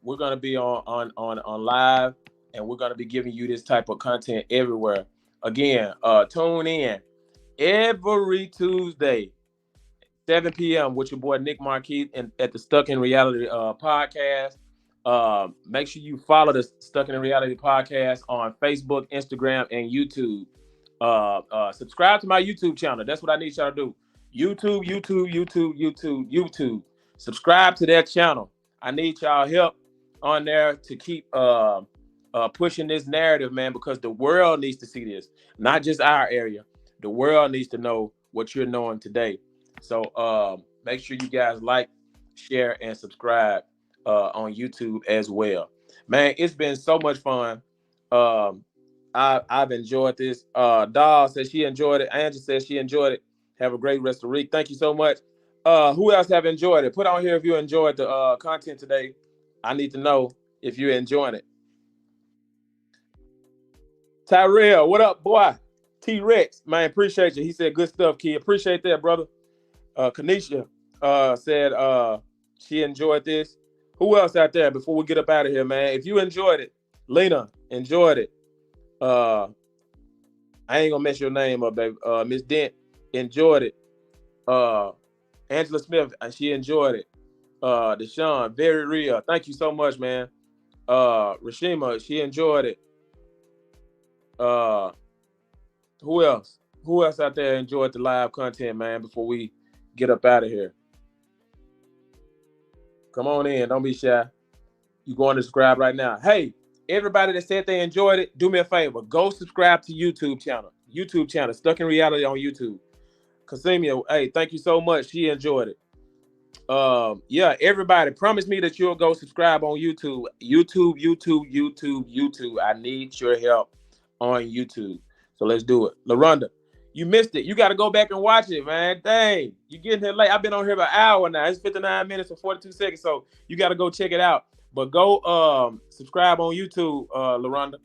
we're gonna be on live, and we're gonna be giving you this type of content everywhere. Again, tune in every Tuesday, 7 p.m. with your boy Nick Marquis and at the Stuck in Reality podcast. Make sure you follow the Stuck in Reality podcast on Facebook, Instagram, and YouTube. Subscribe to my YouTube channel. That's what I need y'all to do. YouTube. Subscribe to that channel. I need y'all help on there to keep pushing this narrative, man, because the world needs to see this, not just our area. The world needs to know what you're knowing today. So make sure you guys like, share, and subscribe on YouTube as well. Man, it's been so much fun. I've enjoyed this. Doll says she enjoyed it. Angie says she enjoyed it. Have a great rest of the week. Thank you so much. Who else have enjoyed it? Put on here if you enjoyed the content today. I need to know if you're enjoying it. Tyrell, what up, boy? T-Rex, man, appreciate you. He said good stuff, kid. Appreciate that, brother. Kanisha said she enjoyed this. Who else out there before we get up out of here, man? If you enjoyed it, Lena enjoyed it. I ain't gonna mess your name up, baby. Miss Dent enjoyed it. Angela Smith, she enjoyed it. Deshaun, very real. Thank you so much, man. Rashima, she enjoyed it. Who else? Who else out there enjoyed the live content, man, before we get up out of here? Come on in. Don't be shy. You going to subscribe right now. Hey, everybody that said they enjoyed it, do me a favor. Go subscribe to YouTube channel. Stuck in Reality on YouTube. Casimia, hey, thank you so much. She enjoyed it. Yeah, everybody, promise me that you'll go subscribe on YouTube. YouTube. I need your help on YouTube. So let's do it. LaRonda, you missed it. You got to go back and watch it, man. Dang, you getting here late. I've been on here about an hour now. It's 59 minutes and 42 seconds. So you got to go check it out. But go subscribe on YouTube, LaRonda.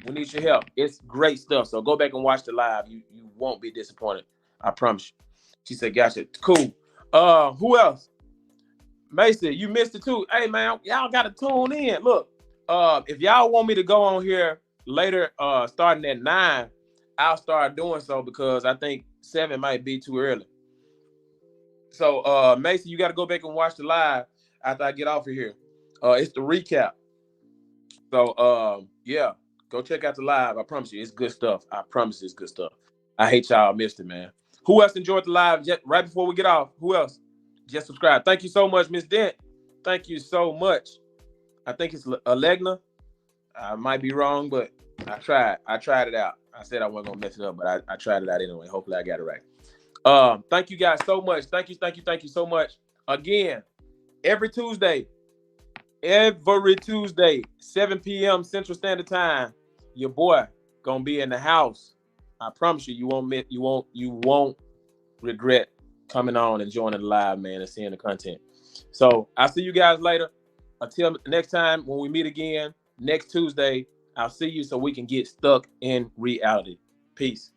We need your help. It's great stuff. So go back and watch the live. You won't be disappointed. I promise you. She said, gotcha. Cool. Who else? Mason, you missed it too. Hey man, y'all gotta tune in. Look, if y'all want me to go on here later, starting at 9, I'll start doing so because I think 7 might be too early. So Mason, you gotta go back and watch the live after I get off of here. It's the recap. So yeah, go check out the live. I promise you, it's good stuff. I promise it's good stuff. I hate y'all missed it, man. Who else enjoyed the live right before we get off? Who else? Just subscribe. Thank you so much, Miss Dent. Thank you so much. I think it's Alegna. I might be wrong, but I tried. I tried it out. I said I wasn't gonna mess it up, but I tried it out anyway. Hopefully I got it right. Thank you guys so much. Thank you so much. Again, every Tuesday, 7 p.m. Central Standard Time, your boy gonna be in the house. I promise you, you won't regret coming on and joining the live, man, and seeing the content. So I'll see you guys later. Until next time, when we meet again next Tuesday, I'll see you so we can get stuck in reality. Peace.